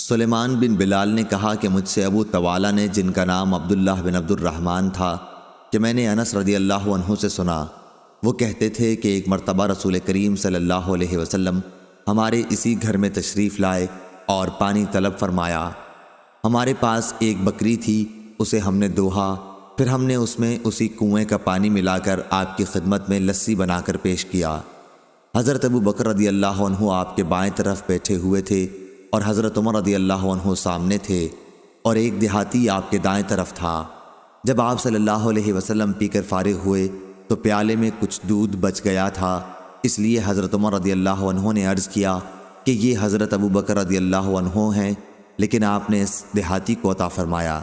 سلیمان بن بلال نے کہا کہ مجھ سے ابو طوالہ نے، جن کا نام عبداللہ بن عبد الرحمن تھا، کہ میں نے انس رضی اللہ عنہ سے سنا، وہ کہتے تھے کہ ایک مرتبہ رسول کریم صلی اللہ علیہ وسلم ہمارے اسی گھر میں تشریف لائے اور پانی طلب فرمایا۔ ہمارے پاس ایک بکری تھی، اسے ہم نے دوہا، پھر ہم نے اس میں اسی کنویں کا پانی ملا کر آپ کی خدمت میں لسی بنا کر پیش کیا۔ حضرت ابو بکر رضی اللہ عنہ آپ کے بائیں طرف بیٹھے ہوئے تھے اور حضرت عمر رضی اللہ عنہ سامنے تھے، اور ایک دیہاتی آپ کے دائیں طرف تھا۔ جب آپ صلی اللہ علیہ وسلم پی کر فارغ ہوئے تو پیالے میں کچھ دودھ بچ گیا تھا، اس لیے حضرت عمر رضی اللہ عنہ نے عرض کیا کہ یہ حضرت ابو بکر رضی اللہ عنہ ہیں، لیکن آپ نے اس دیہاتی کو عطا فرمایا۔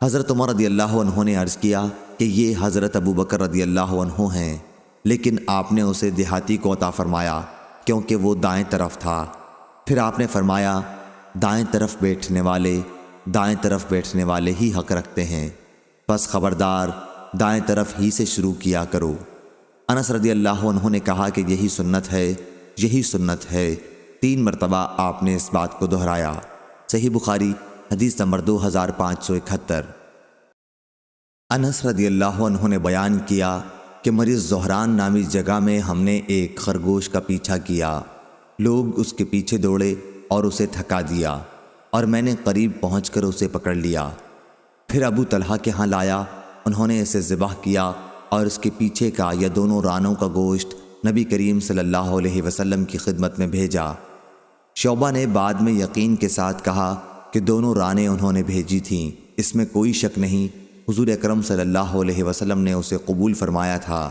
حضرت عمر رضی اللہ عنہ نے عرض کیا کہ یہ حضرت ابو بکر رضی اللہ عنہ ہیں، لیکن آپ نے اسے دیہاتی کو عطا فرمایا کیونکہ وہ دائیں طرف تھا۔ پھر آپ نے فرمایا، دائیں طرف بیٹھنے والے ہی حق رکھتے ہیں، پس خبردار دائیں طرف ہی سے شروع کیا کرو۔ انس رضی اللہ عنہ نے کہا کہ یہی سنت ہے۔ 3 مرتبہ آپ نے اس بات کو دہرایا۔ صحیح بخاری حدیث نمبر 2571۔ انس رضی اللہ عنہ نے بیان کیا کہ مریض زہران نامی جگہ میں ہم نے ایک خرگوش کا پیچھا کیا، لوگ اس کے پیچھے دوڑے اور اسے تھکا دیا، اور میں نے قریب پہنچ کر اسے پکڑ لیا، پھر ابو طلحہ کے ہاں لایا، انہوں نے اسے ذبح کیا اور اس کے پیچھے کا یا دونوں رانوں کا گوشت نبی کریم صلی اللہ علیہ وسلم کی خدمت میں بھیجا۔ شعبہ نے بعد میں یقین کے ساتھ کہا کہ دونوں رانیں انہوں نے بھیجی تھیں، اس میں کوئی شک نہیں، حضور اکرم صلی اللہ علیہ وسلم نے اسے قبول فرمایا تھا۔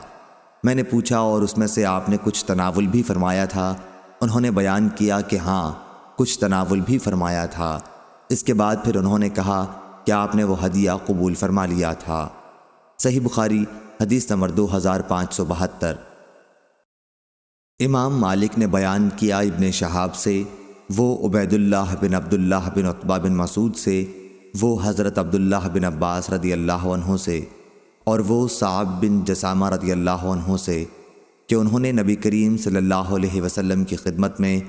میں نے پوچھا اور اس میں سے آپ نے کچھ تناول بھی فرمایا تھا؟ انہوں نے بیان کیا کہ ہاں، کچھ تناول بھی فرمایا تھا۔ اس کے بعد پھر انہوں نے کہا کہ آپ نے وہ ہدیہ قبول فرما لیا تھا۔ صحیح بخاری حدیث نمبر 2572۔ امام مالک نے بیان کیا ابن شہاب سے، وہ عبید اللہ بن عبداللہ بن عتبہ بن مسعود سے، وہ حضرت عبداللہ بن عباس رضی اللہ عنہ سے، اور وہ صعب بن جسامہ رضی اللہ عنہ سے، کہ انہوں نے نبی کریم صلی اللہ علیہ وسلم کی خدمت میں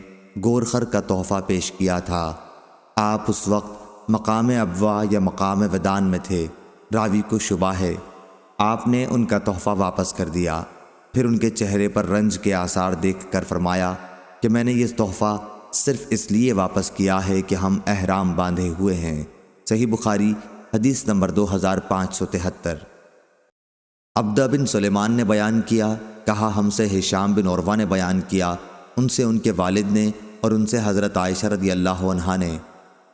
گورخر کا تحفہ پیش کیا تھا۔ آپ اس وقت مقام ابوا یا مقام ودان میں تھے، راوی کو شبہ ہے۔ آپ نے ان کا تحفہ واپس کر دیا، پھر ان کے چہرے پر رنج کے آثار دیکھ کر فرمایا کہ میں نے یہ تحفہ صرف اس لیے واپس کیا ہے کہ ہم احرام باندھے ہوئے ہیں۔ صحیح بخاری حدیث نمبر 2573۔ عبدہ بن سلیمان نے بیان کیا، کہا ہم سے ہشام بن عروہ نے بیان کیا، ان سے ان کے والد نے اور ان سے حضرت عائشہ رضی اللہ عنہا نے،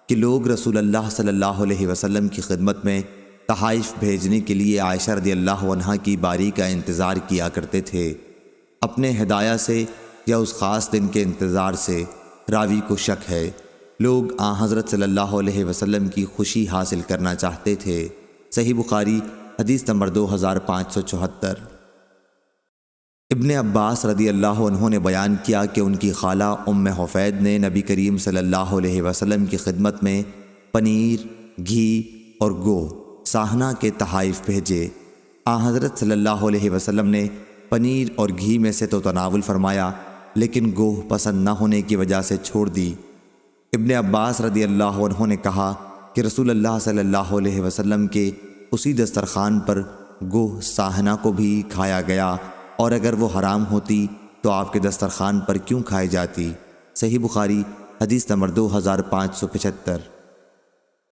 کہ لوگ رسول اللہ صلی اللہ علیہ وسلم کی خدمت میں تحائف بھیجنے کے لیے عائشہ رضی اللہ عنہا کی باری کا انتظار کیا کرتے تھے، اپنے ہدایہ سے یا اس خاص دن کے انتظار سے۔ راوی کو شک ہے، لوگ حضرت صلی اللہ علیہ وسلم کی خوشی حاصل کرنا چاہتے تھے۔ صحیح بخاری حدیث نمبر 2574۔ ابن عباس رضی اللہ عنہ نے بیان کیا کہ ان کی خالہ ام حفید نے نبی کریم صلی اللہ علیہ وسلم کی خدمت میں پنیر، گھی اور گوہ ساہنہ کے تحائف بھیجے۔ حضرت صلی اللہ علیہ وسلم نے پنیر اور گھی میں سے تو تناول فرمایا، لیکن گوہ پسند نہ ہونے کی وجہ سے چھوڑ دی۔ ابن عباس رضی اللہ عنہ نے کہا کہ رسول اللہ صلی اللہ علیہ وسلم کے اسی دسترخوان پر گوہ ساہنہ کو بھی کھایا گیا، اور اگر وہ حرام ہوتی تو آپ کے دسترخوان پر کیوں کھائی جاتی؟ صحیح بخاری حدیث نمبر 2575۔